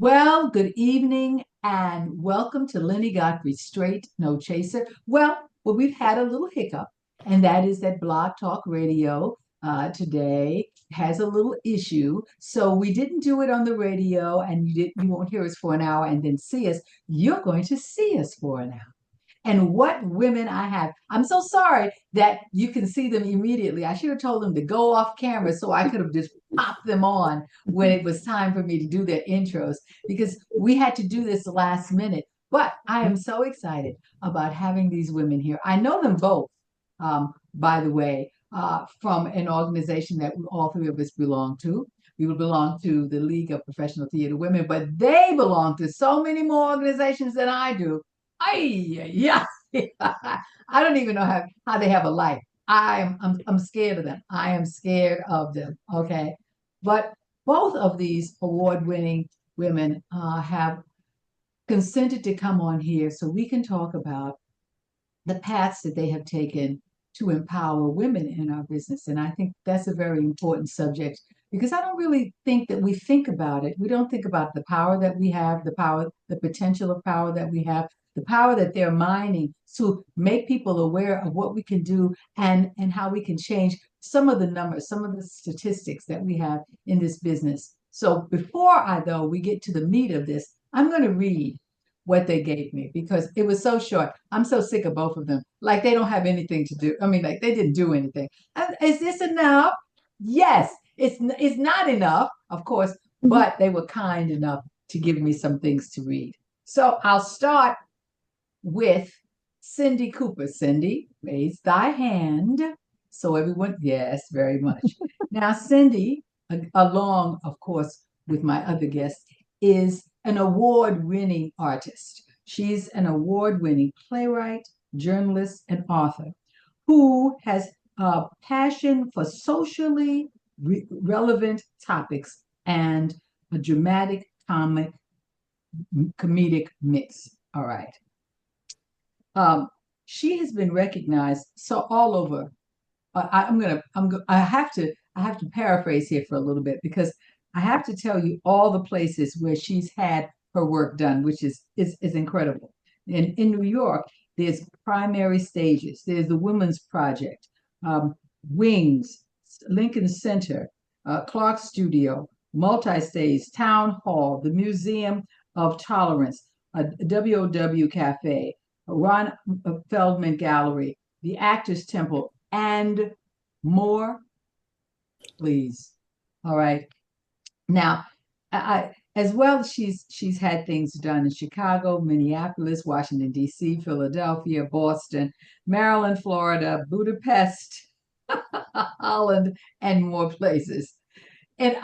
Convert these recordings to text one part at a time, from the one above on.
Well, good evening and welcome to Lynnie Godfrey Straight No Chaser. Well, we've had a little hiccup, and that is that Blog Talk Radio today has a little issue. So we didn't do it on the radio, and you won't hear us for an hour and then see us. You're going to see us for an hour. And what women I have. I'm so sorry that you can see them immediately. I should have told them to go off camera so I could have just popped them on when it was time for me to do their intros because we had to do this last minute. But I am so excited about having these women here. I know them both, by the way, from an organization that all three of us belong to. We will belong to the League of Professional Theater Women, but they belong to so many more organizations than I do. Yeah. I don't even know how they have a life. I'm scared of them. I am scared of them. Okay. But both of these award-winning women have consented to come on here so we can talk about the paths that they have taken to empower women in our business. And I think that's a very important subject because I don't really think that we think about it. We don't think about the power that we have, the power, the potential of power that we have, the power that they're mining to make people aware of what we can do and how we can change some of the numbers, some of the statistics that we have in this business. So before we get to the meat of this, I'm going to read what they gave me because it was so short. I'm so sick of both of them. Like they don't have anything to do. I mean, like they didn't do anything. Is this enough? Yes, it's not enough, of course, but they were kind enough to give me some things to read. So I'll start with Cindy Cooper. Cindy, raise thy hand. So everyone, yes, very much. Now, Cindy, along, of course, with my other guests, is an award-winning artist. She's an award-winning playwright, journalist, and author who has a passion for socially relevant topics and a dramatic comedic mix. All right. She has been recognized so all over. I have to paraphrase here for a little bit because I have to tell you all the places where she's had her work done, which is incredible. In New York, there's primary stages. There's the Women's Project, Wings, Lincoln Center, Clark Studio, Multi-Stage, Town Hall, the Museum of Tolerance, WOW Cafe, Ron Feldman Gallery, the Actors Temple, and more, please. All right. Now, as well, she's had things done in Chicago, Minneapolis, Washington, D.C., Philadelphia, Boston, Maryland, Florida, Budapest, Holland, and more places. And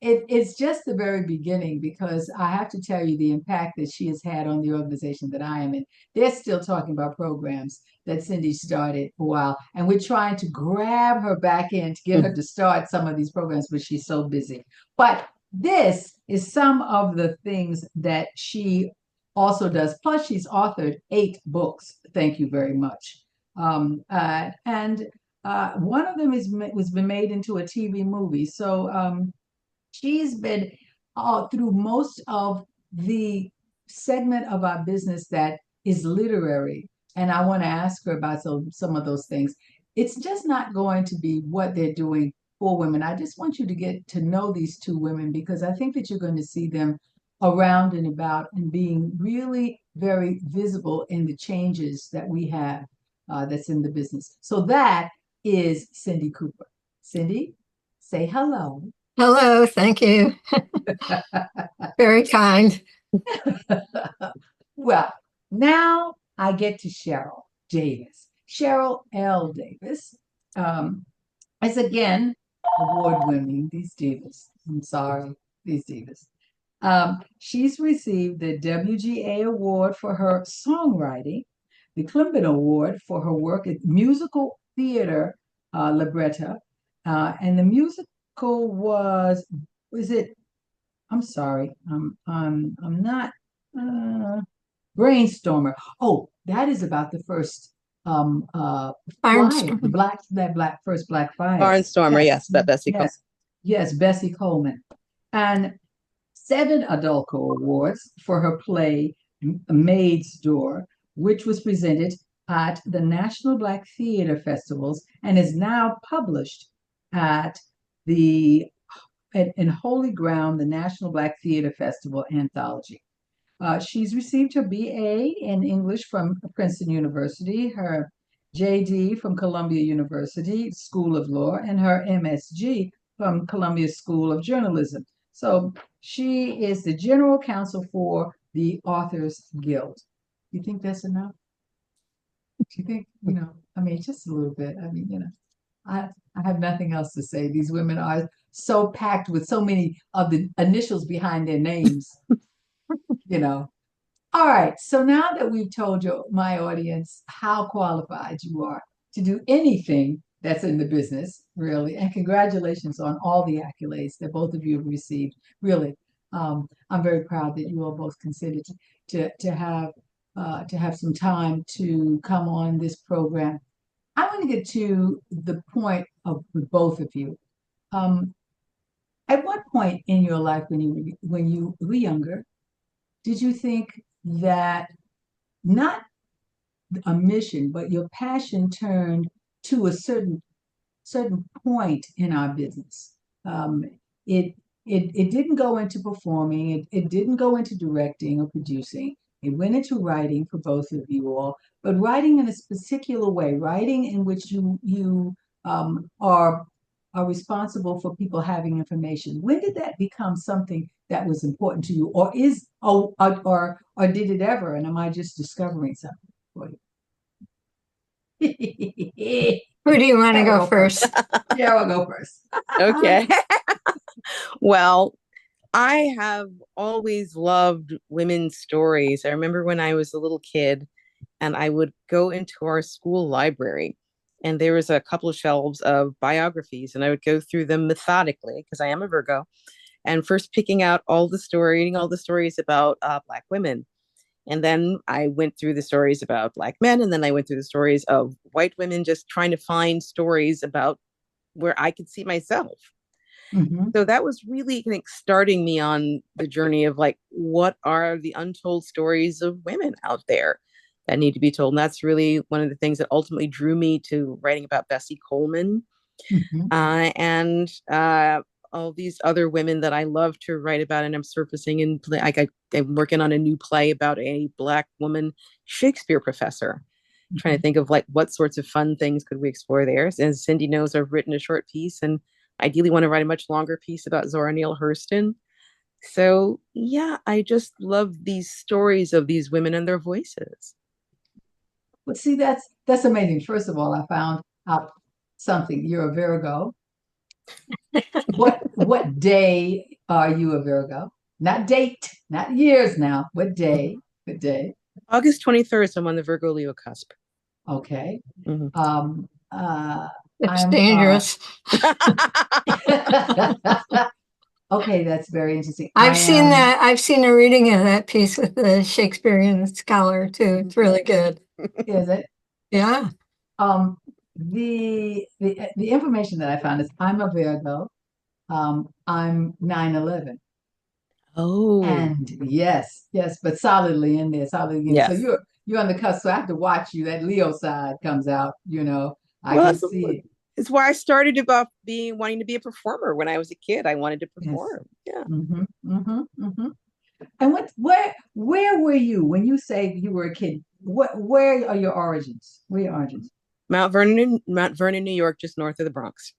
it's just the very beginning because I have to tell you the impact that she has had on the organization that I am in. They're still talking about programs that Cindy started a while, and we're trying to grab her back in to get her to start some of these programs, but she's so busy. But this is some of the things that she also does. Plus, she's authored 8 books. Thank you very much. And one of them was been made into a TV movie. So she's been through most of the segment of our business that is literary. And I want to ask her about some of those things. It's just not going to be what they're doing for women. I just want you to get to know these two women because I think that you're going to see them around and about and being really very visible in the changes that we have that's in the business. So that is Cindy Cooper. Cindy, say hello. Hello, thank you. Very kind. Well, now I get to CHERYL Davis. CHERYL L. Davis is again award-winning, these divas. I'm sorry, these divas. She's received the WGA Award for her songwriting, the Klimbin Award for her work at musical theater libretto, and the musical was it? I'm sorry, I'm not Brainstormer. Oh, that is about the first fire, the Barnstormer. black first black fire. Barnstormer, Yes, yes, but Bessie Cole. yes, yes, Bessie Coleman. And 7 Adolco Awards for her play Maid's Door, which was presented at the National Black Theater Festivals and is now published at the in Holy Ground, the National Black Theater Festival Anthology. She's received her BA in English from Princeton University, her JD from Columbia University School of Law, and her MSG from Columbia School of Journalism. So she is the general counsel for the Authors Guild. You think that's enough? Do you think, I mean, just a little bit. I mean, I have nothing else to say. These women are so packed with so many of the initials behind their names, you know. All right. So now that we've told you, my audience, how qualified you are to do anything that's in the business, really, and congratulations on all the accolades that both of you have received. Really, I'm very proud that you all both considered to have some time to come on this program. I want to get to the point of with both of you. Um, at what point in your life when you were younger did you think that not a mission, but your passion turned to a certain point in our business? It it didn't go into performing. It didn't go into directing or producing. It went into writing for both of you all, but writing in a particular way, writing in which you are responsible for people having information. When did that become something that was important to you, or is or did it ever? And am I just discovering something for you? Who do you want to Cheryl go go first. first? Cheryl go first. Okay. Well, I have always loved women's stories. I remember when I was a little kid and I would go into our school library and there was a couple of shelves of biographies and I would go through them methodically because I am a Virgo and first picking out reading all the stories about Black women. And then I went through the stories about Black men. And then I went through the stories of white women just trying to find stories about where I could see myself. Mm-hmm. So that was really like starting me on the journey of like, what are the untold stories of women out there that need to be told? And that's really one of the things that ultimately drew me to writing about Bessie Coleman Mm-hmm. and all these other women that I love to write about. And I'm surfacing in play. I'm working on a new play about a Black woman Shakespeare professor. Trying to think of like what sorts of fun things could we explore there. As Cindy knows, I've written a short piece and ideally want to write a much longer piece about Zora Neale Hurston. So yeah, I just love these stories of these women and their voices. Well, see, that's amazing. First of all, I found out something. You're a Virgo. What day are you a Virgo? Not date, not years now. What day? What day? August 23rd, so I'm on the Virgo Leo cusp. Okay. Mhm. It's I'm dangerous. okay, that's very interesting. I've seen that. I've seen a reading of that piece with the Shakespearean scholar too. It's really good. Is it? Yeah. Um, the information that I found is I'm a Virgo. I'm 9/11. Oh, And yes, but solidly in there, solidly in. So yes. you're on the cusp. So I have to watch you. That Leo side comes out, I Well, can that's see it. it's why I started about wanting to be a performer when I was a kid. I wanted to Yes. perform. Yeah. Mm-hmm, mm-hmm, mm-hmm. And where were you when you say you were a kid? Where are your origins? Where are your origins? Mount Vernon, New York, just north of the Bronx.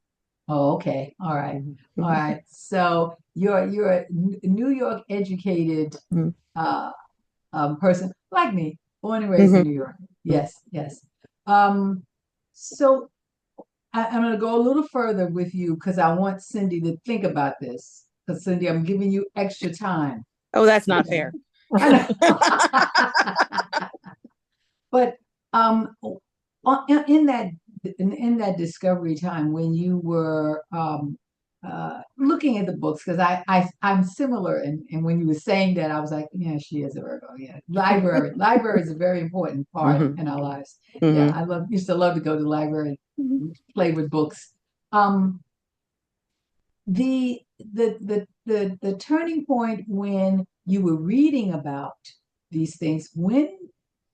Oh, okay. All right. All Mhm. right. So you're a New York educated Mhm. uh person like me, born and raised in Mhm. New York. Yes, yes. So I'm going to go a little further with you because I want Cindy to think about this. Because Cindy, I'm giving you extra time. Oh, that's not Okay. fair. I know. But in that discovery time when you were looking at the books, because I'm similar, and when you were saying that, I was like, yeah, she is a Virgo. Yeah, library is a very important part Mhm. in our lives. Yeah, Mhm. I used to love to go to the library Mhm. and play with books. Um, the the turning point when you were reading about these things, when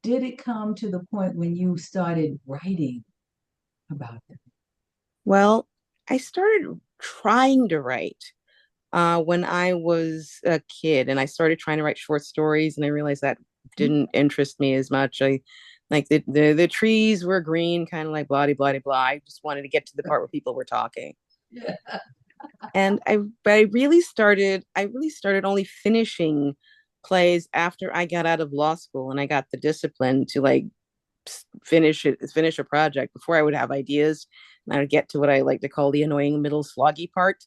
did it come to the point when you started writing about them? Well, I started trying to write when I was a kid, and I started trying to write short stories, and I realized that didn't interest me as much. I like the trees were green, kind of like blah blah blah. I just wanted to get to the part where people were talking. Yeah. And I really started only finishing plays after I got out of law school and I got the discipline to like finish a project. Before I would have ideas and I would get to what I like to call the annoying middle sloggy part,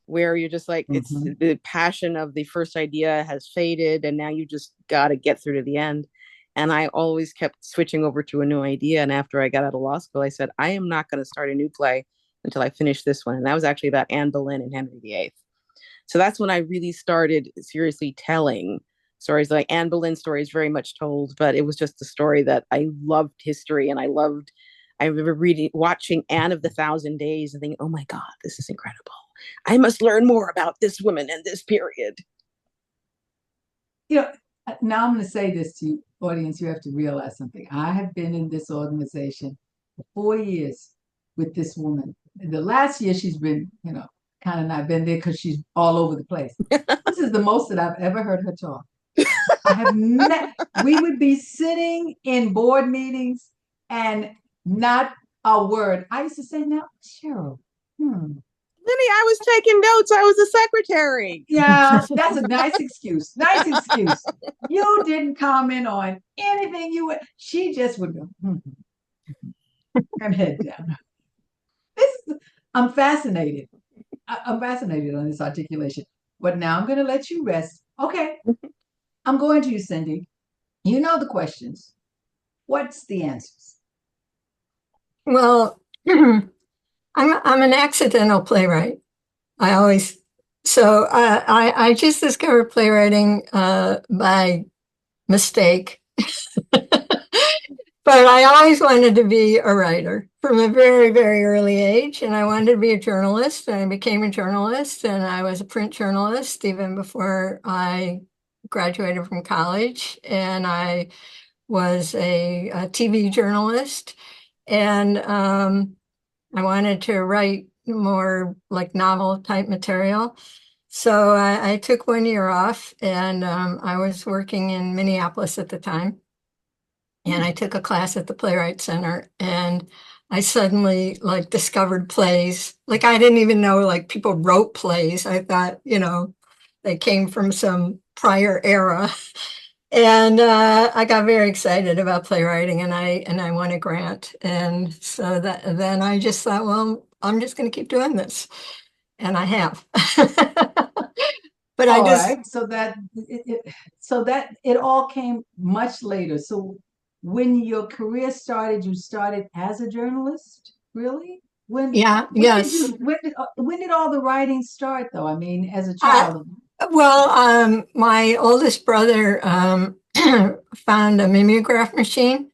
where you're just like, it's Mhm. the passion of the first idea has faded and now you just got to get through to the end. And I always kept switching over to a new idea. And after I got out of law school, I said, I am not going to start a new play until I finish this one. And that was actually about Anne Boleyn and Henry VIII. So that's when I really started seriously telling stories. Like Anne Boleyn story is very much told, but it was just a story that I loved history and I remember watching Anne of the Thousand Days and thinking, oh my God, this is incredible. I must learn more about this woman and this period. You know, now I'm going to say this to you, audience. You have to realize something. I have been in this organization for 4 years with this woman. The last year she's been, kind of not been there because she's all over the place. This is the most that I've ever heard her talk. I have we would be sitting in board meetings and not a word. I used to say, now, Cheryl, Lynnie, I was taking notes. I was a secretary. yeah, that's a nice excuse. Nice excuse. You didn't comment on anything you would. She just would go, and head down. This, I'm fascinated. I'm fascinated on this articulation. But now I'm going to let you rest. Okay, I'm going to you, Cindy. You know the questions. What's the answers? Well, I'm an accidental playwright. I always so I just discovered playwriting by mistake. But I always wanted to be a writer from a very, very early age. And I wanted to be a journalist. And I became a journalist. And I was a print journalist even before I graduated from college. And I was a TV journalist. And I wanted to write more like novel type material. So I took 1 year off and I was working in Minneapolis at the time. And I took a class at the Playwright Center and I suddenly like discovered plays. Like I didn't even know like people wrote plays. I thought, they came from some prior era. And I got very excited about playwriting and I won a grant. And so then I just thought, well, I'm just going to keep doing this. And I have. But I All just, right. So that it all came much later. So when your career started, you started as a journalist, really? yeah, yes. When did all the writing start though? I mean, as a I, child. well, my oldest brother found a mimeograph machine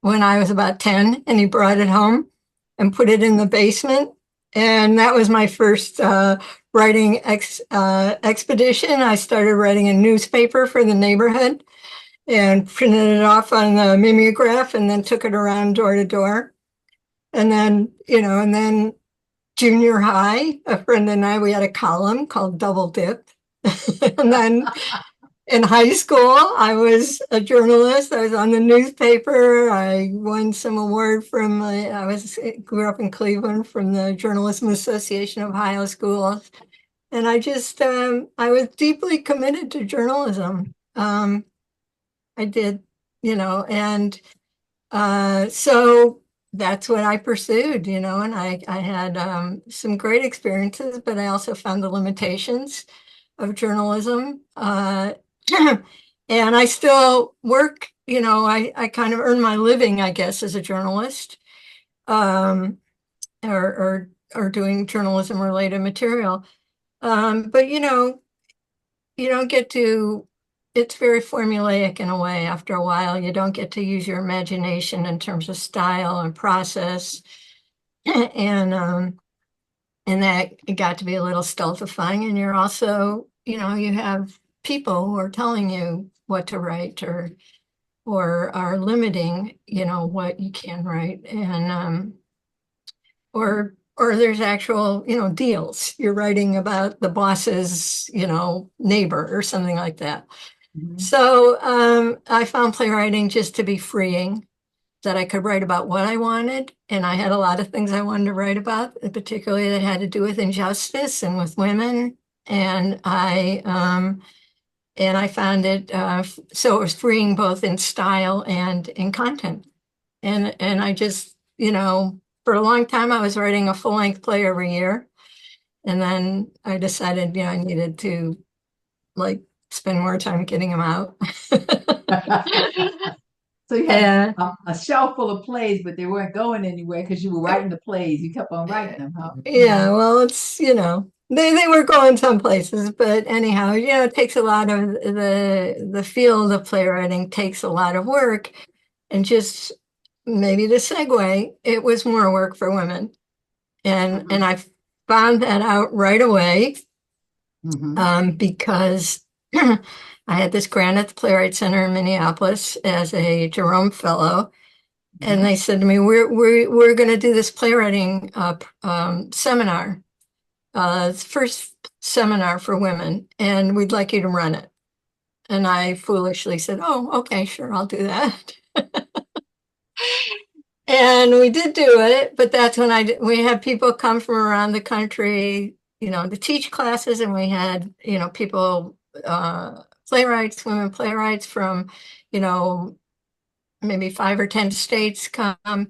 when I was about 10, and he brought it home and put it in the basement. And that was my first writing expedition. I started writing a newspaper for the neighborhood and printed it off on the mimeograph and then took it around door to door. And then junior high, a friend and I, we had a column called Double Dip. And then in high school, I was a journalist. I was on the newspaper. I won some award from, grew up in Cleveland from the Journalism Association of Ohio Schools. And I was deeply committed to journalism. I did, and so that's what I pursued, and I had some great experiences, but I also found the limitations of journalism. And I still work, I kind of earn my living, I guess, as a journalist, um, or doing journalism related material. But you don't get to, it's very formulaic in a way. After a while, you don't get to use your imagination in terms of style and process. And and that it got to be a little stultifying. And you're also, you have people who are telling you what to write or are limiting, what you can write. And or there's actual, deals. You're writing about the boss's, neighbor or something like that. Mhm. So I found playwriting just to be freeing, that I could write about what I wanted. And I had a lot of things I wanted to write about, particularly that had to do with injustice and with women. And I found it, so it was freeing both in style and in content. And I just, for a long time, I was writing a full-length play every year. And then I decided, I needed to like spend more time getting them out. So you had And a shelf full of plays, but they weren't going anywhere because you were writing the plays. You kept on writing them, huh? yeah, well, it's, they were going some places, but anyhow, it takes a lot of the field of playwriting takes a lot of work. And just maybe to segue, it was more work for women. And I found that out right away, Mhm. because I had this grant at the Playwright Center in Minneapolis as a Jerome Fellow. And Mhm. they said to me, we're going to do this playwriting seminar, it's the first seminar for women, and we'd like you to run it. And I foolishly said, oh, okay, sure, I'll do that. And we did do it, but that's when we had people come from around the country, to teach classes, and we had, people, playwrights, women playwrights from, you know, maybe 5 or 10 states come.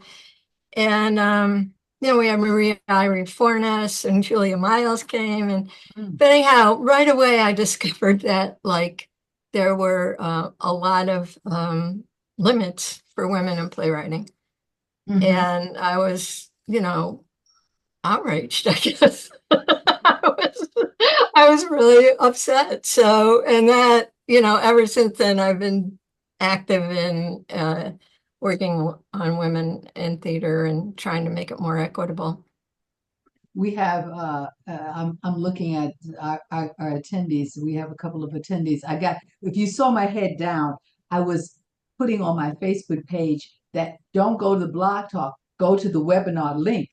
And, we had Maria Irene Fornes and Julia Miles came. Mm. But anyhow, right away, I discovered that like there were a lot of limits for women in playwriting. Mhm. And I was, outraged, I guess. I was really upset. So, and that, ever since then, I've been active in working on women in theater and trying to make it more equitable. We have I'm looking at our attendees. We have a couple of attendees. If you saw my head down, I was putting on my Facebook page that don't go to the blog talk, go to the webinar link.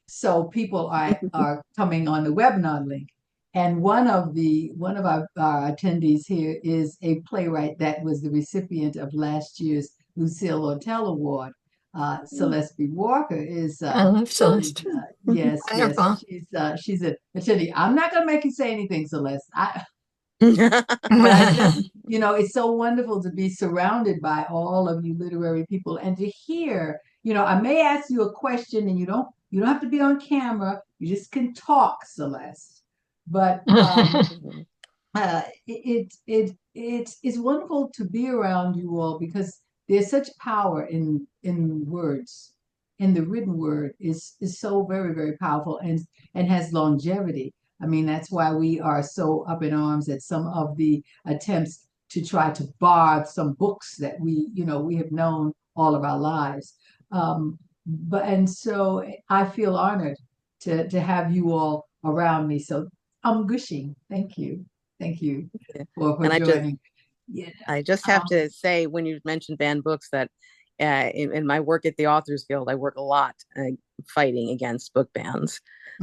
So people are coming on the webinar link. And one of our attendees here is a playwright that was the recipient of last year's Lucille Lortel Award. Celeste B. Walker is I love is Celeste. yes, yes. Wonderful. She's a attorney. I'm not gonna make you say anything, Celeste. But I just, I it's so wonderful to be surrounded by all of you literary people and to hear, I may ask you a question and you don't have to be on camera. You just can talk, Celeste. But it's wonderful to be around you all because there's such power in words. And the written word is so very, very powerful and has longevity. I mean, that's why we are so up in arms at some of the attempts to try to bar some books that we have known all of our lives. And so I feel honored to have you all around me. So I'm gushing. Thank you. Thank you for And joining. Yeah. I just have to say, when you mentioned banned books, that in my work at the Authors Guild, I work a lot fighting against book bans.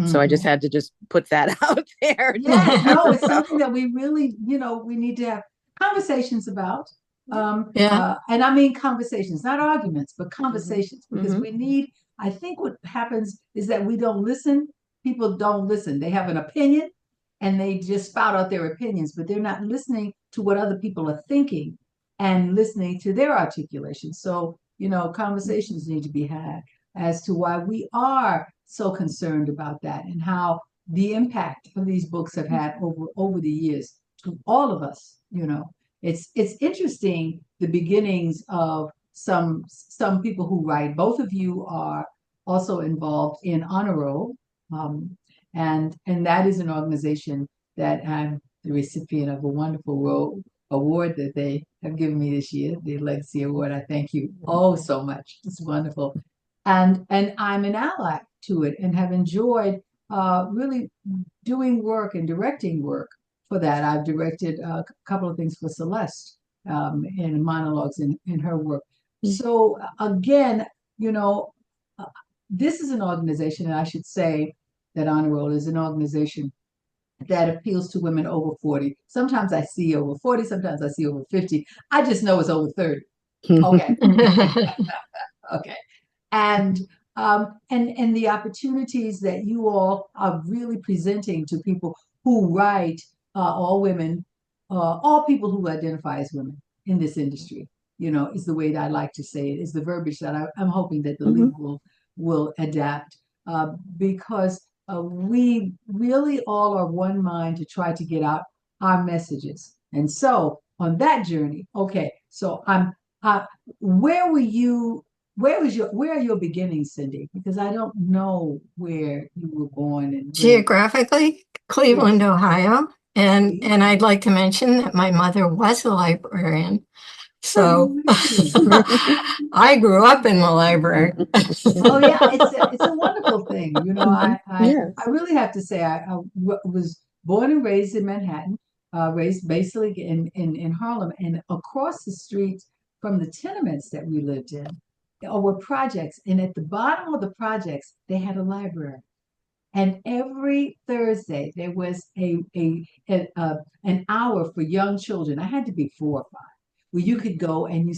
So I just Mhm. had to just put that out there to Yes, no, it's everyone. something that we really, we need to have conversations about. yeah. And I mean conversations, not arguments, but Mhm. conversations, because Mhm. I think what happens is that we don't listen. People don't listen. They have an opinion and they just spout out their opinions, but they're not listening to what other people are thinking and listening to their articulation. So, conversations need to be had as to why we are so concerned about that and how the impact of these books have had over the years to all of us. It's interesting the beginnings of some people who write. Both of you are also involved in honor roll, and that is an organization that I'm the recipient of a wonderful award that they have given me this year, the Legacy Award. I thank you oh so much. It's wonderful, and I'm an ally to it and have enjoyed really doing work and directing work for that. I've directed a couple of things for Celeste in monologues in her work. So again, you know, uh, this is an organization, and I should say that Honor Roll is an organization that appeals to women over 40. Sometimes I see over 40, sometimes I see over 50. I just know it's over 30. Okay. Okay. And and the opportunities that you all are really presenting to people who write, all women, all people who identify as women in this industry, is the way that I like to say it, is the verbiage that I'm hoping that the league will adapt, because we really all are one mind to try to get out our messages. And so on that journey, okay, so uh, where were you where are your beginnings, Cindy? Because I don't know where you were born and raised. Geographically, Yes. Cleveland, Ohio. And I'd like to mention that my mother was a librarian. Oh, So really? I grew up in the library. Oh, yeah, it's a wonderful thing. I Yes. really have to say was born and raised in Manhattan, raised basically in Harlem, and across the street from the tenements that we lived in were projects, and at the bottom of the projects they had a library. And every Thursday there was an hour for young children. I had to be 4 or 5, where you could go and you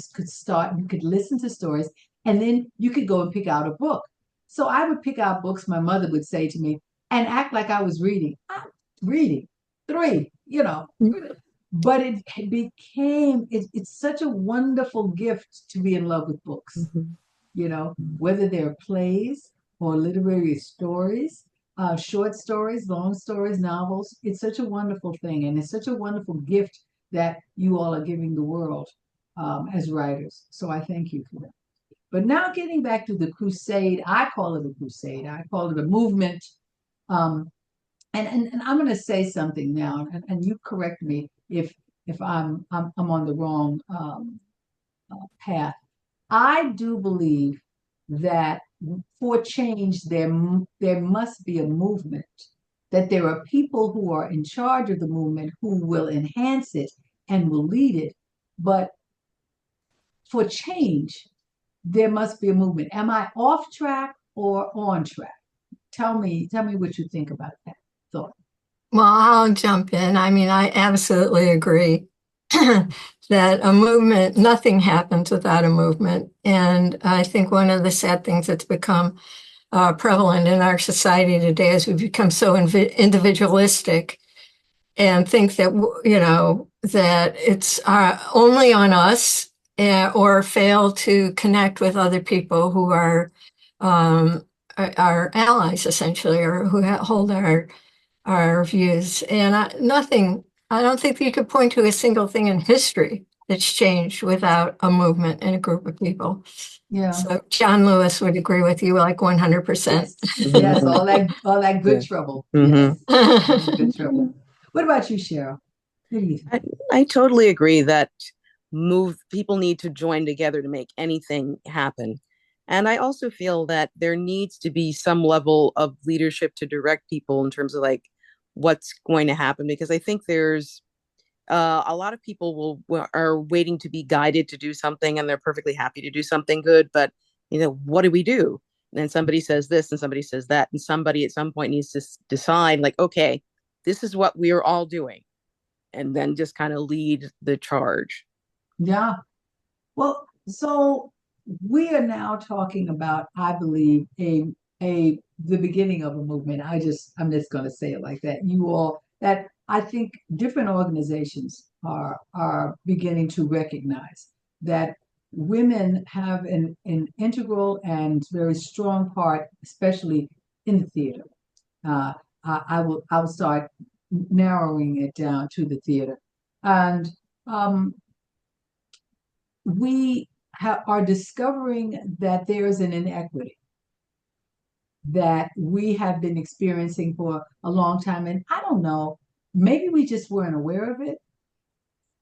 could listen to stories, and then you could go and pick out a book. So I would pick out books my mother would say to me and act like I was reading. I'm reading 3, but it's such a wonderful gift to be in love with books, whether they're plays or literary stories, short stories, long stories, novels. It's such a wonderful thing, and it's such a wonderful gift that you all are giving the world, as writers. So I thank you for that. But now getting back to the crusade, I call it a crusade. I call it a movement. Um, and I'm going to say something now, and you correct me if I'm on the wrong path. I do believe that for change, there must be a movement, that there are people who are in charge of the movement who will enhance it and will lead it. But for change, there must be a movement. Am I off track or on track? Tell me what you think about that thought. Well, I'll jump in. I mean, I absolutely agree that a movement, nothing happens without a movement. And I think one of the sad things that's become prevalent in our society today is we've become so individualistic and think that, that it's only on us, or fail to connect with other people who are our allies, essentially, or who hold our views. And I don't think you could point to a single thing in history that's changed without a movement and a group of people. Yeah. So John Lewis would agree with you like 100%. Yes, all that good Yeah. trouble. Mhm. Yes, good trouble. What about you, Cheryl? What do you think? I totally agree that people need to join together to make anything happen. And I also feel that there needs to be some level of leadership to direct people in terms of like what's going to happen, because I think there's a lot of people are waiting to be guided to do something, and they're perfectly happy to do something good, but what do we do? And then somebody says this and somebody says that, and somebody at some point needs to decide, like, okay, this is what we're all doing, and then just kind of lead the charge. Yeah. Well, so we are now talking about, I believe, a the beginning of a movement. I'm just going to say it like that. You all that I think different organizations are beginning to recognize that women have an integral and very strong part, especially in the theater. Uh, I will start narrowing it down to the theater, and um, we are discovering that there is an inequity that we have been experiencing for a long time. And I don't know, maybe we just weren't aware of it.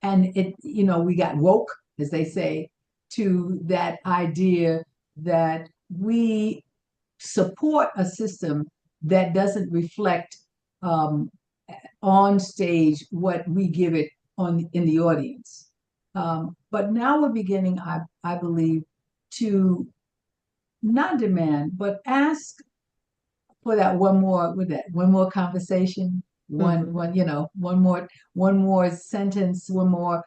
And we got woke, as they say, to that idea that we support a system that doesn't reflect um, on stage what we give it on in the audience. But now we're beginning, I believe, to not demand, but ask for that one more conversation, Mhm. one more sentence, one more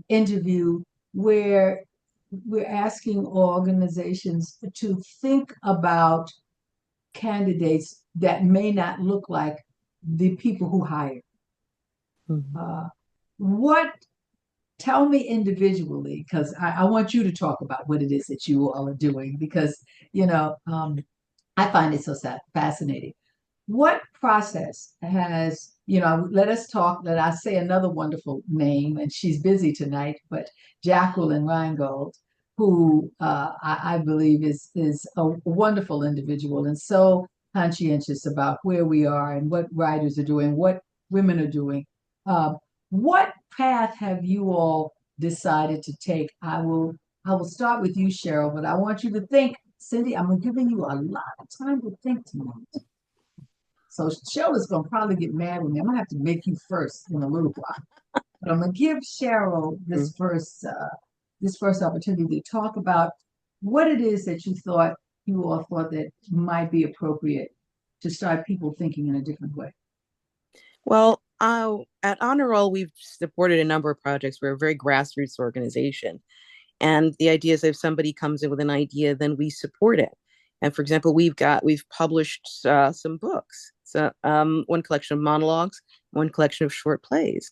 interview where we're asking organizations to think about candidates that may not look like the people who hire. Mhm. Uh, what Tell me individually, because I want you to talk about what it is that you all are doing, because I find it so fascinating. What process let us talk, let I say another wonderful name, and she's busy tonight, but Jacqueline Reingold, who I believe is a wonderful individual and so conscientious about where we are and what writers are doing, what women are doing. Uh, what path have you all decided to take? I will start with you, Cheryl, but I want you to think, Cindy, I'm giving you a lot of time to think tonight. So Cheryl is gonna probably get mad with me. I'm gonna have to make you first in a little while. But I'm gonna give Cheryl this first opportunity to talk about what it is that you all thought that might be appropriate to start people thinking in a different way. Well, at Honor Roll, we've supported a number of projects. We're a very grassroots organization. And the idea is if somebody comes in with an idea, then we support it. And for example, we've published some books. So one collection of monologues, one collection of short plays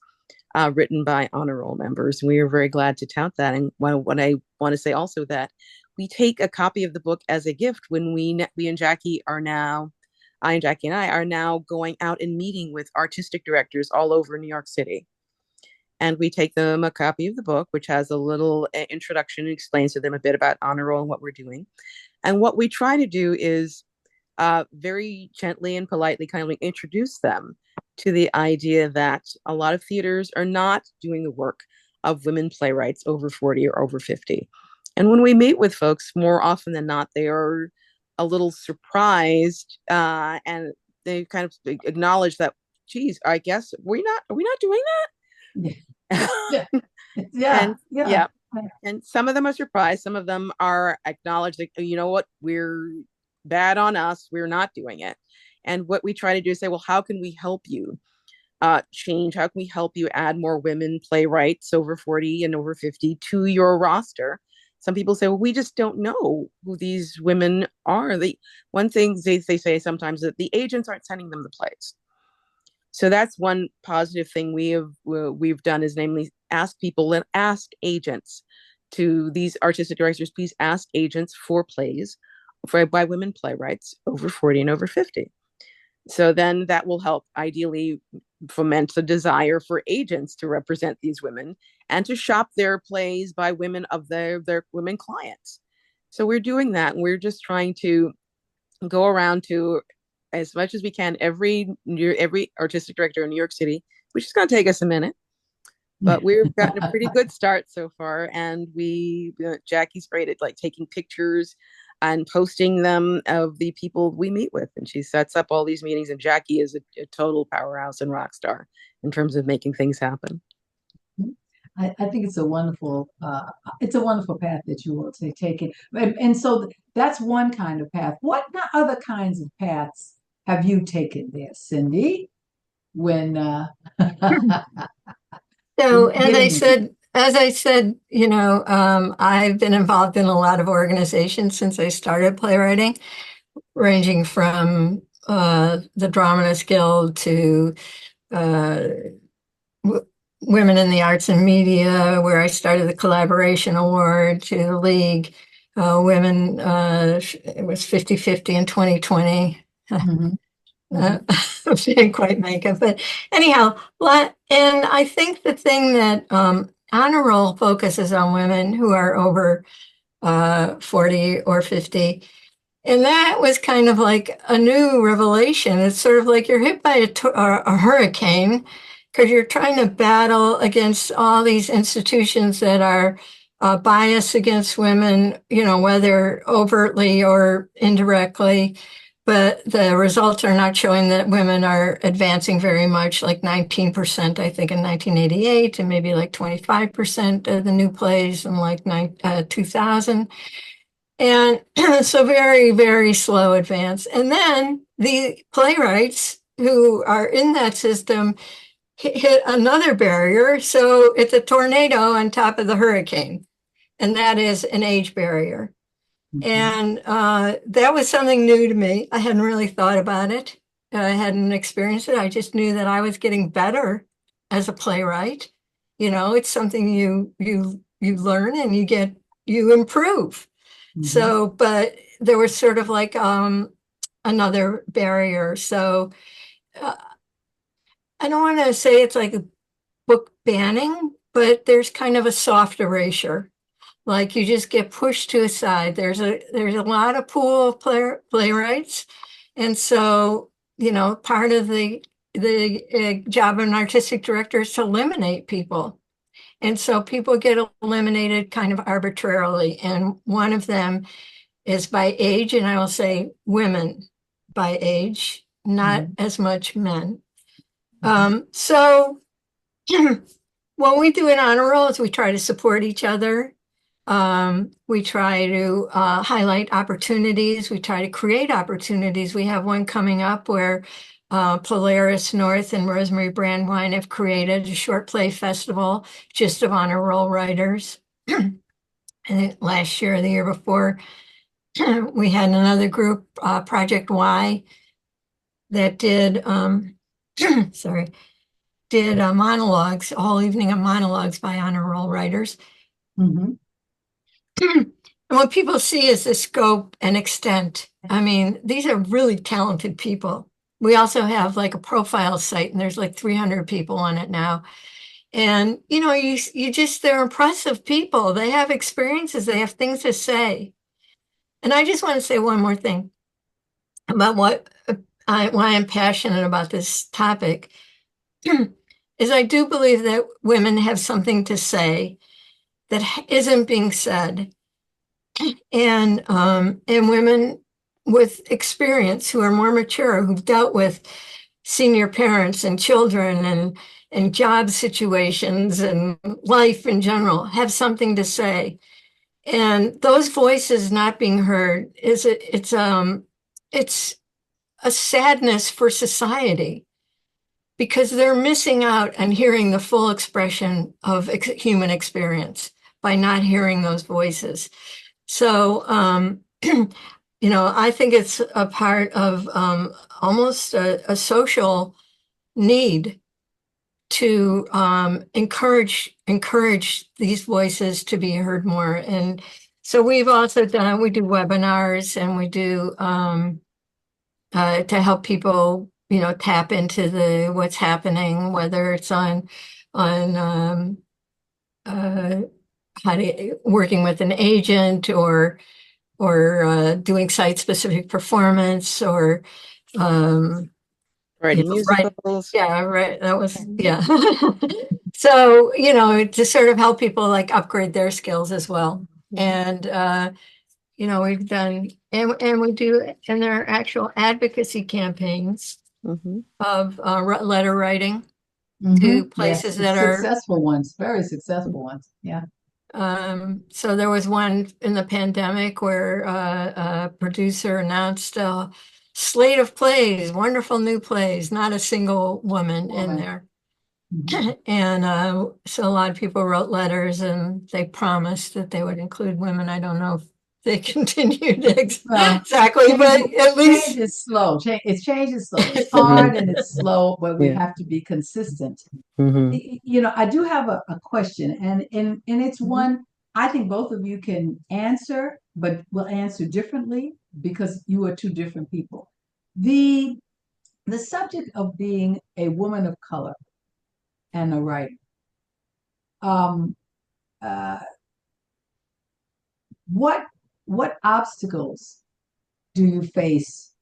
written by honor roll members. And we are very glad to tout that. And what I want to say also that we take a copy of the book as a gift when we and Jackie are now, I and Jackie and I are now going out and meeting with artistic directors all over New York City. And we take them a copy of the book, which has a little introduction and explains to them a bit about honor roll and what we're doing. And what we try to do is very gently and politely kind of introduce them to the idea that a lot of theaters are not doing the work of women playwrights over 40 or over 50. And when we meet with folks, more often than not, they are a little surprised and they kind of acknowledge that, geez, I guess are we not doing that? Yeah, yeah, And yeah. yeah, and some of them are surprised. Some of them are acknowledged, like, you know what, we're bad on us. We're not doing it. And what we try to do is say, well, how can we help you change? How can we help you add more women playwrights over 40 and over 50 to your roster? Some people say, well, we just don't know who these women are. One thing they say sometimes that the agents aren't sending them the plays. So that's one positive thing we've done is namely ask people and ask agents to these artistic directors, please ask agents for plays by women playwrights over 40 and over 50. So then that will help ideally foment the desire for agents to represent these women and to shop their plays by women of their women clients. So we're doing that. And we're just trying to go around to as much as we can every artistic director in New York City, which is going to take us a minute, but we've gotten a pretty good start so far. And Jackie's great at like taking pictures and posting them of the people we meet with, and she sets up all these meetings. And Jackie is a total powerhouse and rock star in terms of making things happen. I think it's a wonderful path that you will take it. And so that's one kind of path. What other kinds of paths have you taken there, Cindy? When So getting into as I said, I've been involved in a lot of organizations since I started playwriting, ranging from the Dramatist Guild to uh, Women in the Arts and Media, where I started the Collaboration Award, to the League, Women, it was 50-50 in 2020. Mhm, Uh, mhm, didn't quite make it, but anyhow, and I think the thing that honor roll focuses on women who are over 40 or 50. And that was kind of like a new revelation. It's sort of like you're hit by a hurricane because you're trying to battle against all these institutions that are biased against women, whether overtly or indirectly. but the results are not showing that women are advancing very much, like 19%, I think, in 1988, and maybe like 25% of the new plays in like 2000. And so very, very slow advance. And then the playwrights who are in that system hit another barrier. So it's a tornado on top of the hurricane, and that is an age barrier. And that was something new to me. I hadn't really thought about it. I hadn't experienced it. I just knew that I was getting better as a playwright. You know, it's something you learn and you improve. So, but there was sort of like another barrier. So uh, I don't want to say it's like a book banning, but there's kind of a soft erasure. Like you just get pushed to a side. There's a lot of pool of playwrights, and so you know part of the job of an artistic director is to eliminate people, and so people get eliminated kind of arbitrarily. And one of them is by age, and I will say women by age, not as much men. So what we do in honor roll is we try to support each other. We try to highlight opportunities. We try to create opportunities. We have one coming up where Polaris North and Rosemary Brandwine have created a short play festival just of honor roll writers. And last year or the year before, we had another group, Project Y, that did sorry, did monologues, a whole evening of monologues by honor roll writers. And what people see is the scope and extent. I mean, these are really talented people. We also have like a profile site, and there's like 300 people on it now. And you know, they're impressive people. They have experiences, they have things to say. And I just want to say one more thing about why I'm passionate about this topic is I do believe that women have something to say that isn't being said, and women with experience who are more mature, who've dealt with senior parents and children and job situations and life in general have something to say. And those voices not being heard it's a sadness for society because they're missing out on hearing the full expression of human experience by not hearing those voices. So, you know, I think it's a part of almost a social need to encourage these voices to be heard more. And so we do webinars, and we do to help people, you know, tap into what's happening, whether it's on working with an agent or doing site-specific performance or Writing right. musicals. Yeah, right. That was, yeah. So, you know, to sort of help people like upgrade their skills as well. And, you know, we've done, and we do, and there are actual advocacy campaigns of letter writing to places that are successful ones, very successful ones. Yeah. So there was one in the pandemic where a producer announced a slate of plays, wonderful new plays, not a single woman in there. And so a lot of people wrote letters and they promised that they would include women. I don't know if they continued exactly, but at least change is slow. Change is slow. It's hard and it's slow, but we have to be consistent. You know, I do have a question, and it's one I think both of you can answer, but will answer differently because you are two different people. The the subject of being a woman of color and a writer. Um, uh, what obstacles do you face,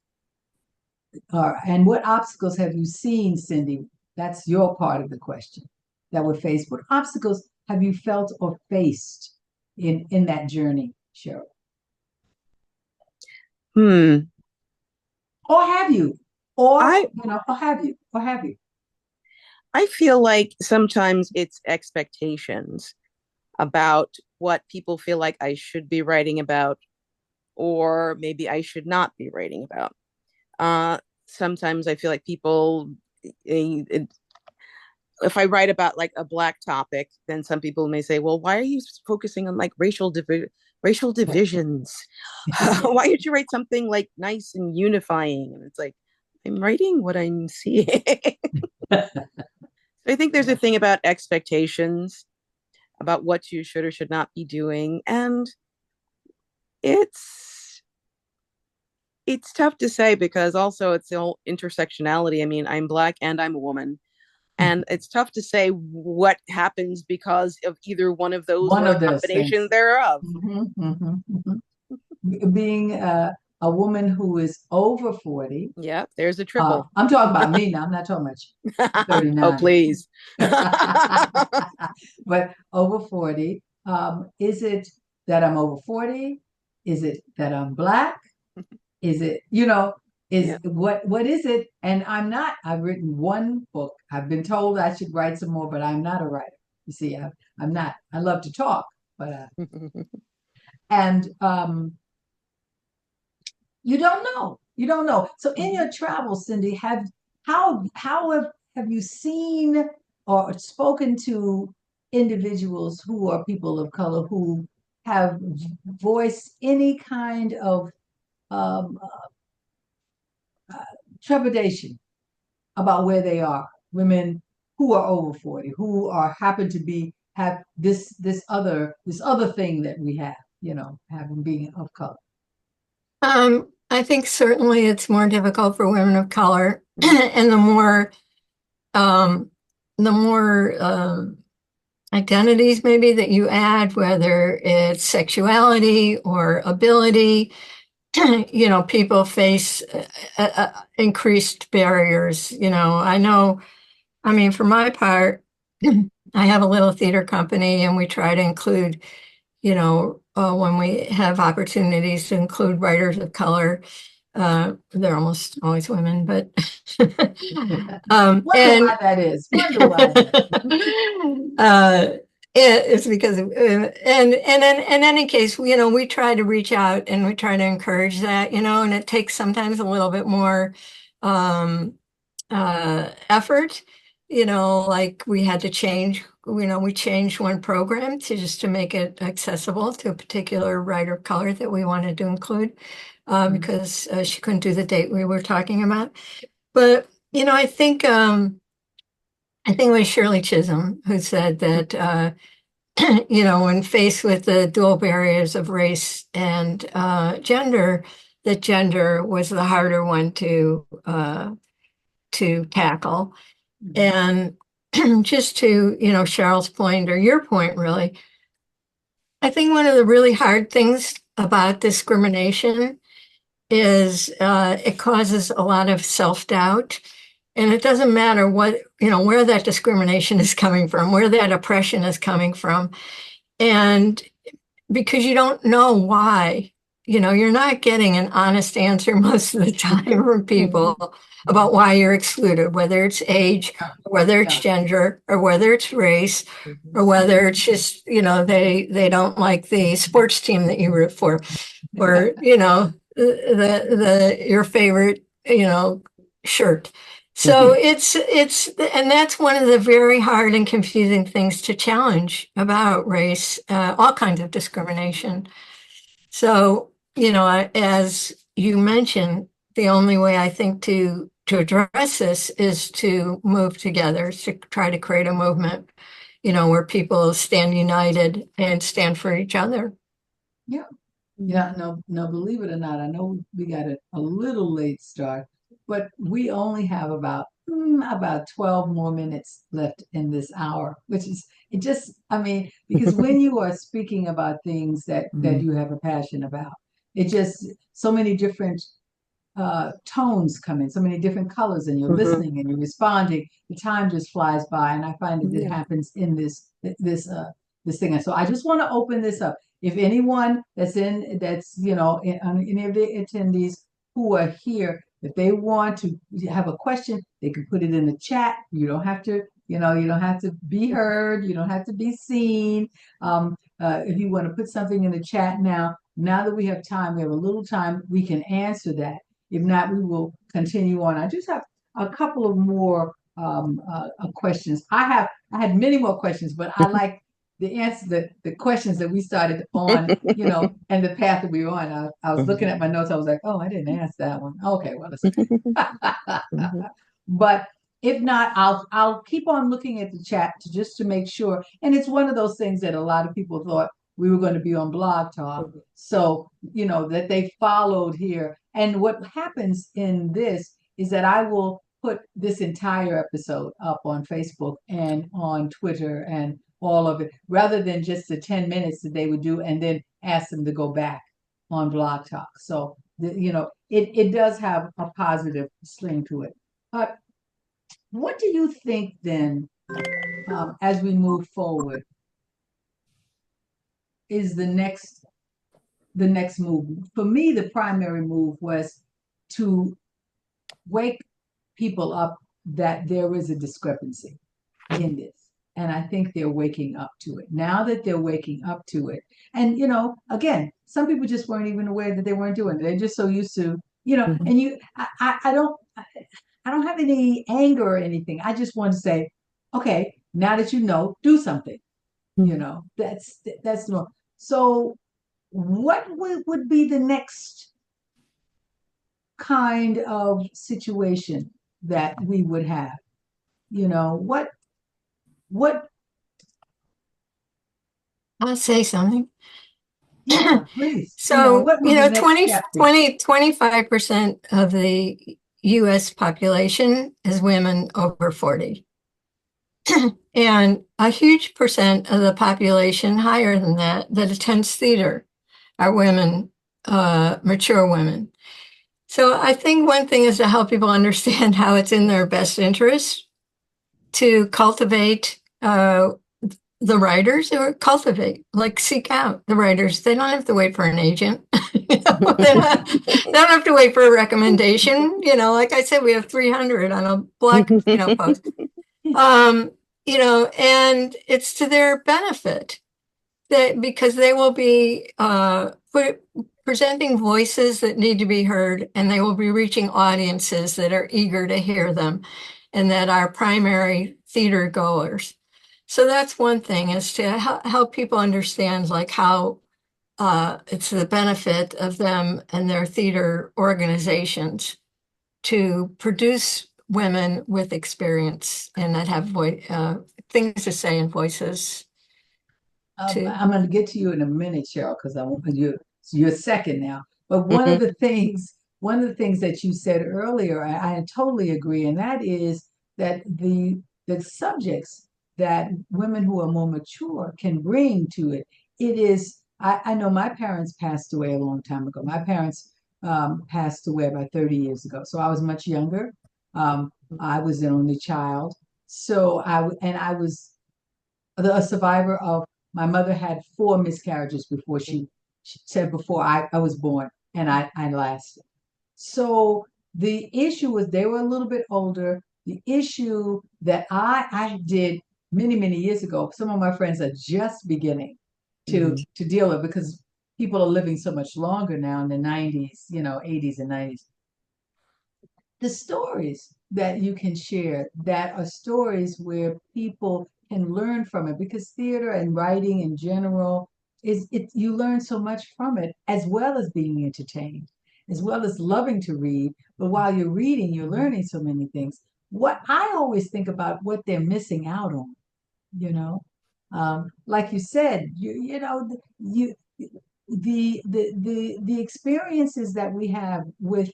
and what obstacles have you seen, Cindy? That's your part of the question that we're faced. What obstacles have you felt or faced in that journey, CHERYL? Hmm. Or have you? Or, I or have you? I feel like sometimes it's expectations about what people feel like I should be writing about, or maybe I should not be writing about. Uh, Sometimes I feel like people, if I write about like a black topic, then some people may say, "Well, why are you focusing on like racial divisions? Why did you write something like nice and unifying?" And it's like, I'm writing what I'm seeing. I think there's a thing about expectations about what you should or should not be doing, and it's it's tough to say because also it's the whole intersectionality. I mean, I'm black and I'm a woman, and it's tough to say what happens because of either one of those One or a of those combination things. thereof. Being a woman who is over 40, Yeah, there's a triple. I'm talking about me now, I'm not talking about you. I'm Oh, 39. please. But over 40, is it that I'm over 40? Is it that I'm black? Is it, is Yeah. what is it? And I've written one book. I've been told I should write some more, but I'm not a writer. You see, I'm not. I love to talk, but and you don't know. You don't know. So in your travels, Cindy, how have you seen or spoken to individuals who are people of color who have voiced any kind of um, trepidation about where they are? Women who are over 40, who are happen to be have this other thing that we have, having being of color. I think certainly it's more difficult for women of color, and um, the more identities maybe that you add, whether it's sexuality or ability, people face increased barriers. I mean, for my part, I have a little theater company, and we try to include, when we have opportunities to include writers of color. They're almost always women, but Wonder and why that is. Wonder why that uh, it's because and in any case, we try to reach out and we try to encourage that, and it takes sometimes a little bit more um, effort, like we had to change, we changed one program to make it accessible to a particular writer of color that we wanted to include, because she couldn't do the date we were talking about. But, I think it was Shirley Chisholm who said that, when faced with the dual barriers of race and gender, that gender was the harder one to tackle. is. And just to, Cheryl's point or your point, really, I think one of the really hard things about discrimination is it causes a lot of self-doubt. And it doesn't matter where that discrimination is coming from, where that oppression is coming from. And because you don't know why. You're not getting an honest answer most of the time from people about why you're excluded, whether it's age, or whether it's gender, or whether it's race, or whether it's just, they don't like the sports team that you root for, or, the your favorite, shirt. So and that's one of the very hard and confusing things to challenge about race, all kinds of discrimination. So, as you mentioned, the only way I think to address this is to move together, to try to create a movement, where people stand united and stand for each other. Yeah. Yeah, no, believe it or not, I know we got a little late start, but we only have about 12 more minutes left in this hour, which is it just, I mean, because when you are speaking about things that you have a passion about, it just so many different tones come in, so many different colors, and you're Mhm. listening and you're responding. The time just flies by, and I find that it Yeah. happens in this thing. And so I just want to open this up. If anyone that's on any of the attendees who are here If they want to have a question, they can put it in the chat. You don't have to, you don't have to be heard. You don't have to be seen. If you want to put something in the chat now that we have time, we have a little time, we can answer that. If not, we will continue on. I just have a couple of more questions. I had many more questions, but I like the answer, the questions that we started on, and the path that we were on. I was looking at my notes. I was like, oh, I didn't ask that one. Okay, well, it's but if not, I'll keep on looking at the chat just to make sure. And it's one of those things that a lot of people thought we were going to be on Blog Talk, so that they followed here. And what happens in this is that I will put this entire episode up on Facebook and on Twitter and all of it, rather than just the 10 minutes that they would do and then ask them to go back on Blog Talk. So, it does have a positive sling to it. But what do you think then, as we move forward, is the next move? For me, the primary move was to wake people up that there is a discrepancy in this. And I think they're waking up to it. Now that they're waking up to it, and again, some people just weren't even aware that they weren't doing it. They're just so used to, and I don't have any anger or anything. I just want to say, okay, now that do something. That's normal. So what would be the next kind of situation that we would have? What I'll say something. Yeah, please. So, what would the next step be? 25% of the US population is women over 40. And a huge percent of the population, higher than that attends theater are women, mature women. So I think one thing is to help people understand how it's in their best interest to cultivate the writers, or seek out the writers. They don't have to wait for an agent. They don't have to wait for a recommendation. Like I said, we have 300 on a blog, post. And it's to their benefit because they will be presenting voices that need to be heard, and they will be reaching audiences that are eager to hear them and that are primary theater goers. So that's one thing, is to help people understand how it's the benefit of them and their theater organizations to produce women with experience and that have things to say and voices. I'm going to get to you in a minute, CHERYL, because I want you're second now. But one of the things that you said earlier, I totally agree, and that is that the subjects that women who are more mature can bring to it. It is. I know my parents passed away a long time ago. My parents passed away about 30 years ago, so I was much younger. I was an only child, so I was a survivor of. My mother had 4 miscarriages before she said before I was born, and I lasted. So the issue was they were a little bit older. The issue that I did many, many years ago, some of my friends are just beginning to deal with, because people are living so much longer now in the 90s, 80s and 90s. The stories that you can share that are stories where people can learn from it, because theater and writing in general you learn so much from it, as well as being entertained, as well as loving to read. But while you're reading, you're learning so many things. What I always think about what they're missing out on, like you said, the experiences that we have with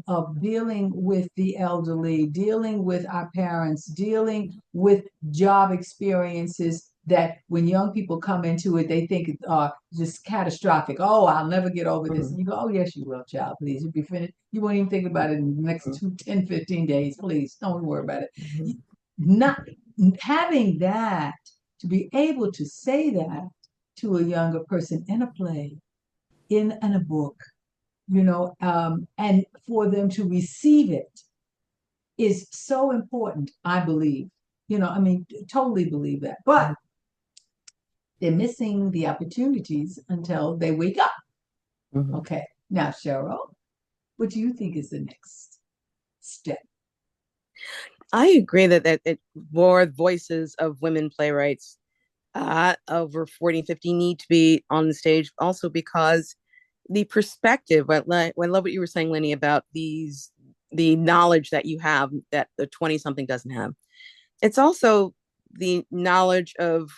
of dealing with the elderly, dealing with our parents, dealing with job experiences that when young people come into it, they think it's just catastrophic. Oh, I'll never get over this. And you go, oh, yes, you will, child, please. You'll be finished. You won't even think about it in the next 10, 15 days. Please, don't worry about it. Not having that, to be able to say that to a younger person in a play, in a book, and for them to receive it is so important, I believe. I mean, totally believe that. But they're missing the opportunities until they wake up. Mhm. Okay. Now, Cheryl, what do you think is the next step? I agree that more voices of women playwrights over 40 and 50 need to be on the stage also because the perspective, I love what you were saying, Lynnie, about the knowledge that you have that the 20 something doesn't have. It's also the knowledge of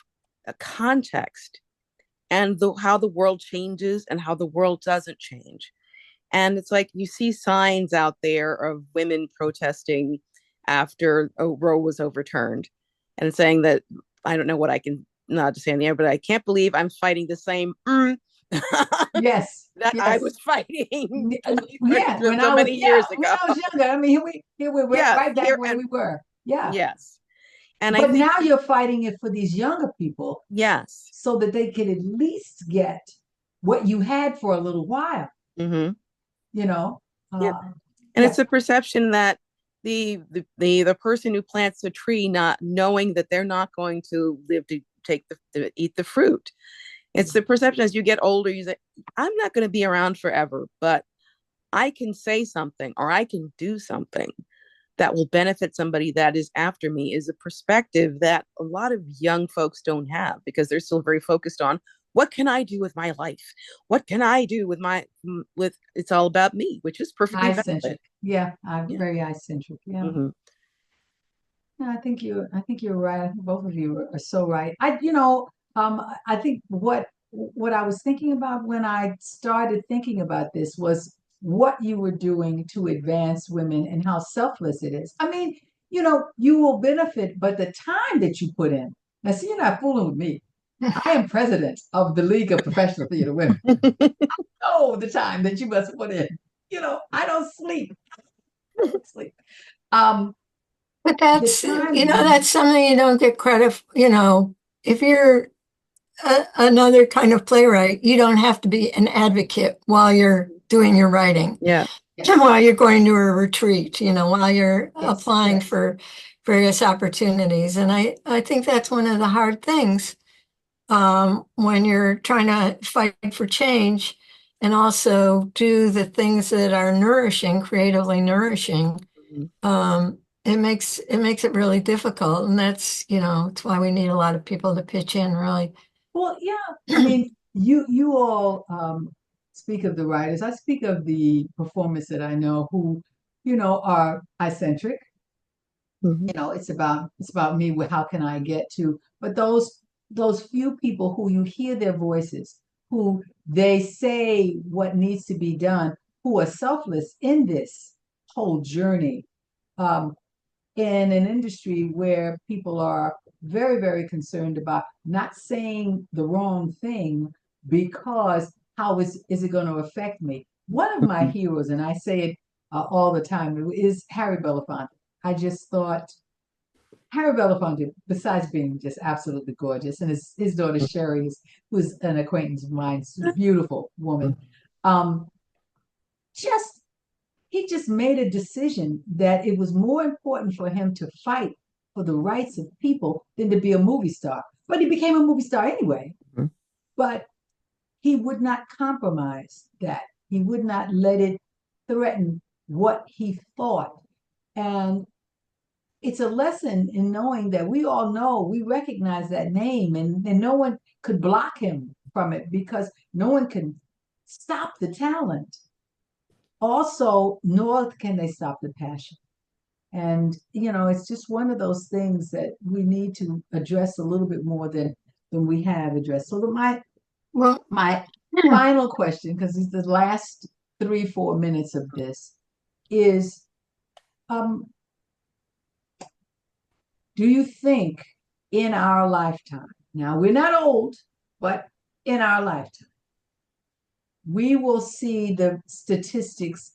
a context and how the world changes and how the world doesn't change. And it's like you see signs out there of women protesting after Roe was overturned and saying that I don't know what I can not to say in the air, but I can't believe I'm fighting the same Yes, that I yes. was fighting 20, 30, Yeah, when so I was many yeah, years when ago. I was younger. I mean, here we're right, Yeah, right back here where and we were. Yeah. yes. And I But think now you're fighting it for these younger people yes. so that they could at least get what you had for a little while, Mm-hmm. you know? Yeah. Uh, And yeah, it's a perception that the person who plants a tree not knowing that they're not going to live to take to eat the fruit. It's the perception as you get older, you say, I'm not going to be around forever, but I can say something or I can do something that will benefit somebody that is after me is a perspective that a lot of young folks don't have because they're still very focused on what can I do with my life? What can I do with with it's all about me, which is perfectly valid. eye-centric. Yeah, I'm Yeah. very eye-centric. Yeah. Hmm. Yeah, I think you're right. I think both of you are so right. I think what I was thinking about when I started thinking about this was what you were doing to advance women and how selfless it is. I mean, you will benefit, but the time that you put in. Now, see, you're not fooling with me. I am president of the League of Professional Theater Women. Oh, the time that you must put in. I don't sleep. I don't sleep. Um, But the that's, time. that's something you don't get credit, if you're another kind of playwright, you don't have to be an advocate while you're doing your writing, Yeah. Yes. while you're going to a retreat, while you're Yes, applying yes. for various opportunities. And I think that's one of the hard things when you're trying to fight for change and also do the things that are nourishing, creatively nourishing. Mhm. It makes it really difficult, and it's why we need a lot of people to pitch in, really. Well, yeah. I mean, you all speak of the writers. I speak of the performers that I know who, are eccentric. Mhm. It's about me. How can I get to? But those few people who you hear their voices, who they say what needs to be done, who are selfless in this whole journey. Um, in an industry where people are very, very concerned about not saying the wrong thing because how is it going to affect me? One of my Mhm. heroes, and I say it all the time, is Harry Belafonte. I just thought Harry Belafonte, besides being just absolutely gorgeous, and his daughter Sherry, who's an acquaintance of mine, she's a beautiful woman, um, just he just made a decision that it was more important for him to fight for the rights of people than to be a movie star. But he became a movie star anyway. Mhm. But he would not compromise that. He would not let it threaten what he thought. And it's a lesson in knowing that we all know, we recognize that name, and no one could block him from it because no one can stop the talent. Also, nor can they stop the passion. And, it's just one of those things that we need to address a little bit more than we have addressed. So Well, my final question, because it's the last 3, 4 minutes of this, is um, do you think in our lifetime, now we're not old, but in our lifetime, we will see the statistics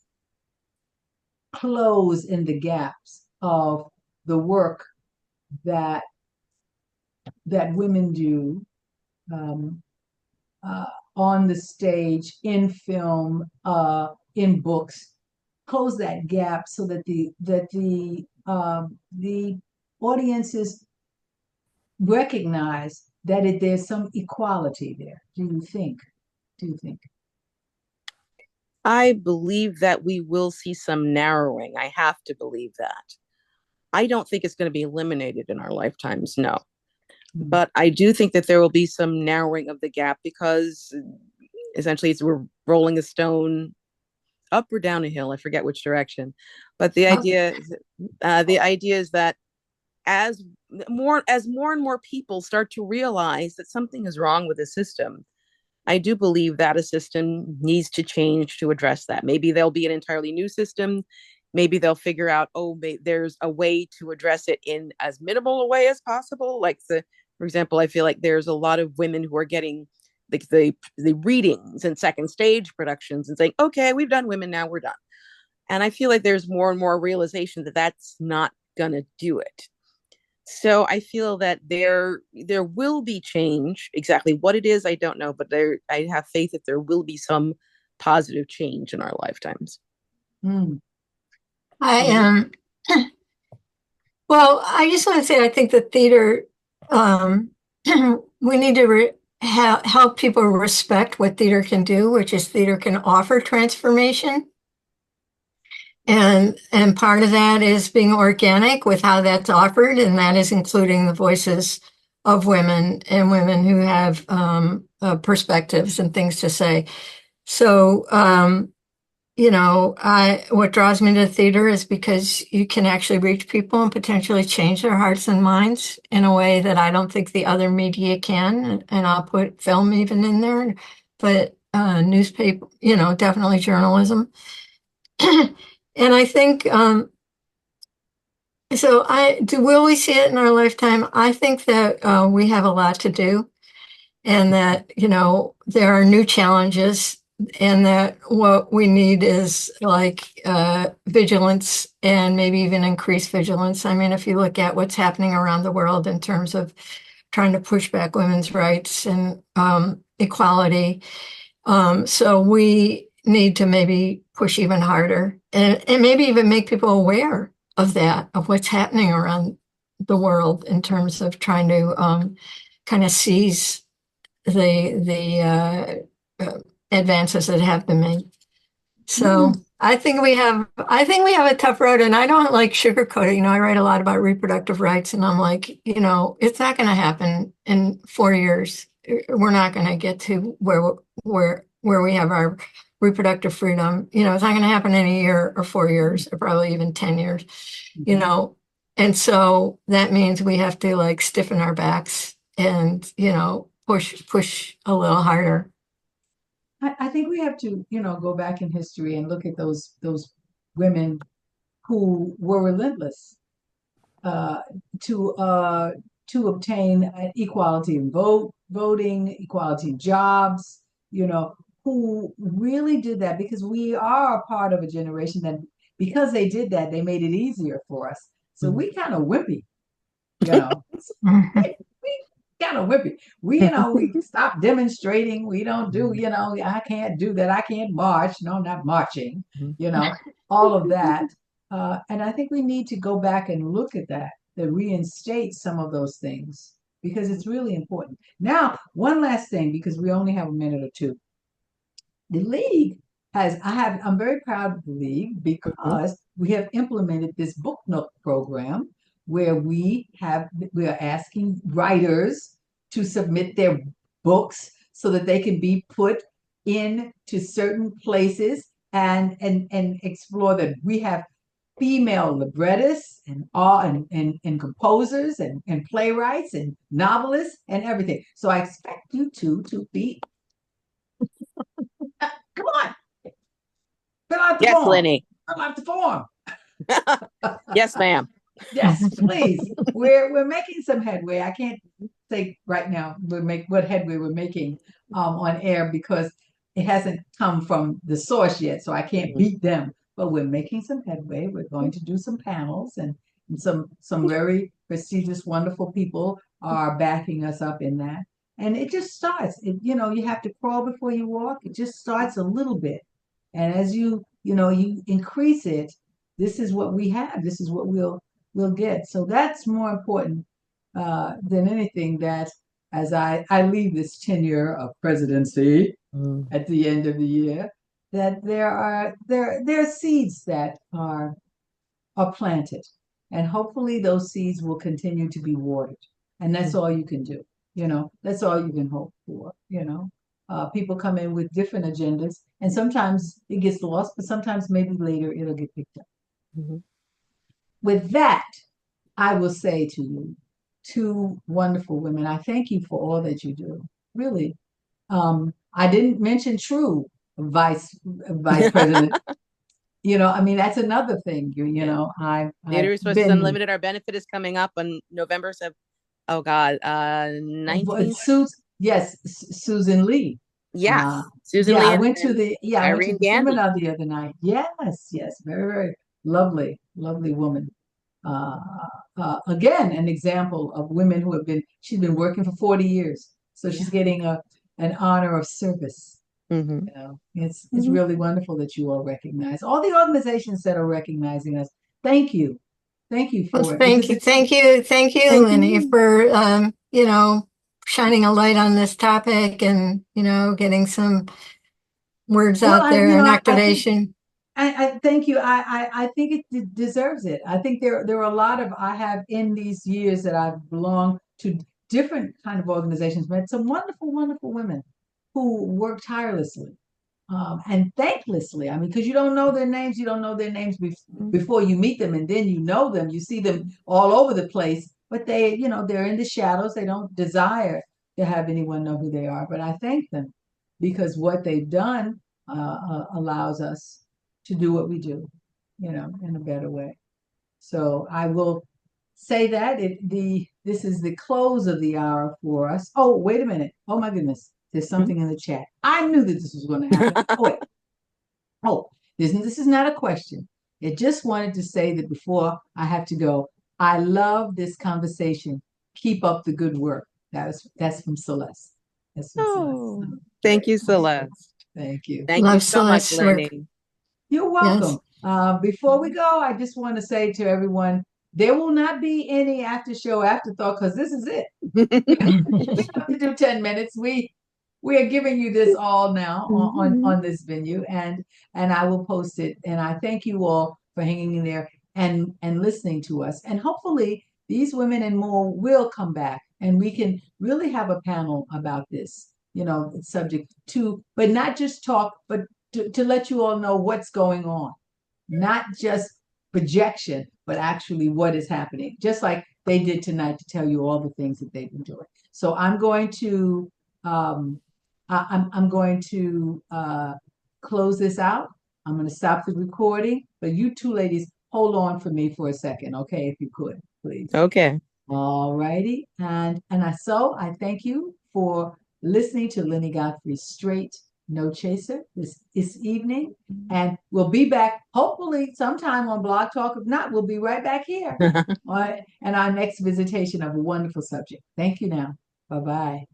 close in the gaps of the work that women do um, uh, on the stage, in film, in books, close that gap so that the audiences recognize that there's some equality there. Do you think? Do you think? I believe that we will see some narrowing. I have to believe that. I don't think it's going to be eliminated in our lifetimes, no. Mm. But I do think that there will be some narrowing of the gap because essentially we're rolling a stone up or down a hill. I forget which direction. But the idea is that as more and more people start to realize that something is wrong with the system, I do believe that a system needs to change to address that. Maybe there'll be an entirely new system. Maybe they'll figure out, oh, there's a way to address it in as minimal a way as possible. For example, I feel like there's a lot of women who are getting like the readings and second stage productions and saying, okay, we've done women, now we're done. And I feel like there's more and more realization that that's not gonna do it. So I feel that there will be change. Exactly what it is, I don't know, but I have faith that there will be some positive change in our lifetimes. Mm. I am. Well, I just want to say I think the theater, um, we need to help people respect what theater can do, which is theater can offer transformation. And part of that is being organic with how that's offered, and that is including the voices of women and women who have perspectives and things to say. So, what draws me to theater is because you can actually reach people and potentially change their hearts and minds in a way that I don't think the other media can. And I'll put film even in there, but newspaper, definitely journalism. And I think will we see it in our lifetime? I think that we have a lot to do, and that there are new challenges, and that what we need is like vigilance, and maybe even increased vigilance. I mean, if you look at what's happening around the world in terms of trying to push back women's rights and equality, so we need to maybe push even harder, and maybe even make people aware of that, of what's happening around the world in terms of trying to kind of seize the advances that have been made. So I think we have a tough road, and I don't like sugarcoat it. I write a lot about reproductive rights, and I'm like, it's not going to happen in 4 years. We're not going to get to where we have our reproductive freedom. It's not going to happen in a year or 4 years, or probably even 10 years. And so that means we have to like stiffen our backs and push a little harder. I think we have to, go back in history and look at those women who were relentless uh, to obtain equality in voting, equality in jobs, who really did that, because we are a part of a generation that, because they did that, they made it easier for us. So we kind of wimpy, we kind of wimpy. We stop demonstrating. We don't do, I can't do that. I can't march. No, I'm not marching, all of that. And I think we need to go back and look at that reinstate some of those things, because it's really important. Now, one last thing, because we only have a minute or two. The league I'm very proud of the league, because we have implemented this book nook program where we are asking writers to submit their books so that they can be put into certain places and explore them. We have female librettists and all and composers and playwrights and novelists and everything. So I expect you to be come on, fill out the Yes, form. Lynnie. Fill out the form. Yes, ma'am. Yes, please. We're making some headway. I can't say right now what headway we're making on air, because it hasn't come from the source yet, so I can't beat them. But we're making some headway. We're going to do some panels, and some very prestigious, wonderful people are backing us up in that. And it just starts. You have to crawl before you walk. It just starts a little bit. And as you increase it, this is what we have. This is what we'll get. So that's more important than anything, that as I leave this tenure of presidency Mm. at the end of the year, that there are seeds that are planted, and hopefully those seeds will continue to be watered. And that's all you can do. That's all you can hope for. People come in with different agendas, and sometimes it gets lost, but sometimes maybe later it'll get picked up. Mhm. With that, I will say to you, two wonderful women, I thank you for all that you do. Really. I didn't mention True, Vice President. I mean, that's another thing. I've Theater Resources been Unlimited, our benefit is coming up on November 7th. Oh God, 19th. Yes, Susan Lee. Yes, Susan Yeah, Lee I went to and the Irene Gandy. seminar the other night. Yes, yes, very, very lovely, lovely woman. Uh, Again, an example of women who she's been working for 40 years. So Yeah. she's getting an honor of service. Mm-hmm. It's really wonderful that you all recognize all the organizations that are recognizing us. Thank you. Thank you Well, for it, because it's thank you, thank Lynnie, you. for shining a light on this topic and getting some words Well, out there and I think activation. I thank you. I think it deserves it. I think there are a lot of I have in these years that I've belonged to different kind of organizations, met some wonderful, wonderful women who work tirelessly and thanklessly. I mean, because you don't know their names, before you meet them, and then you know them. You see them all over the place, but they're in the shadows. They don't desire to have anyone know who they are. But I thank them, because what they've done allows us to do what we do, in a better way. So I will say that this is the close of the hour for us. Oh, wait a minute. Oh my goodness. There's something in the chat. I knew that this was going to happen. Oh, wait. Oh, this is not a question. It just wanted to say that before I have to go, I love this conversation. Keep up the good work. That's from Celeste. That's from Oh, Celeste. thank you, Celeste. Thank you. Thank you Love so much, Celeste's work. Lynnie. You're Yes. welcome. Before we go, I just want to say to everyone, there will not be any after show afterthought, because this is it. We have to do 10 minutes. We are giving you this all now on this venue, and I will post it. And I thank you all for hanging in there and listening to us. And hopefully these women and more will come back, and we can really have a panel about this, subject but not just talk, but to let you all know what's going on, not just projection, but actually what is happening, just like they did tonight, to tell you all the things that they've been doing. So I'm going to I'm going to close this out. I'm going to stop the recording, but you two ladies hold on for me for a second, okay? If you could, please. Okay. All righty. I thank you for listening to Lynnie Godfrey's Straight No Chaser this evening. And we'll be back hopefully sometime on Blog Talk. If not, we'll be right back here. All right. And our next visitation of a wonderful subject. Thank you now. Bye-bye.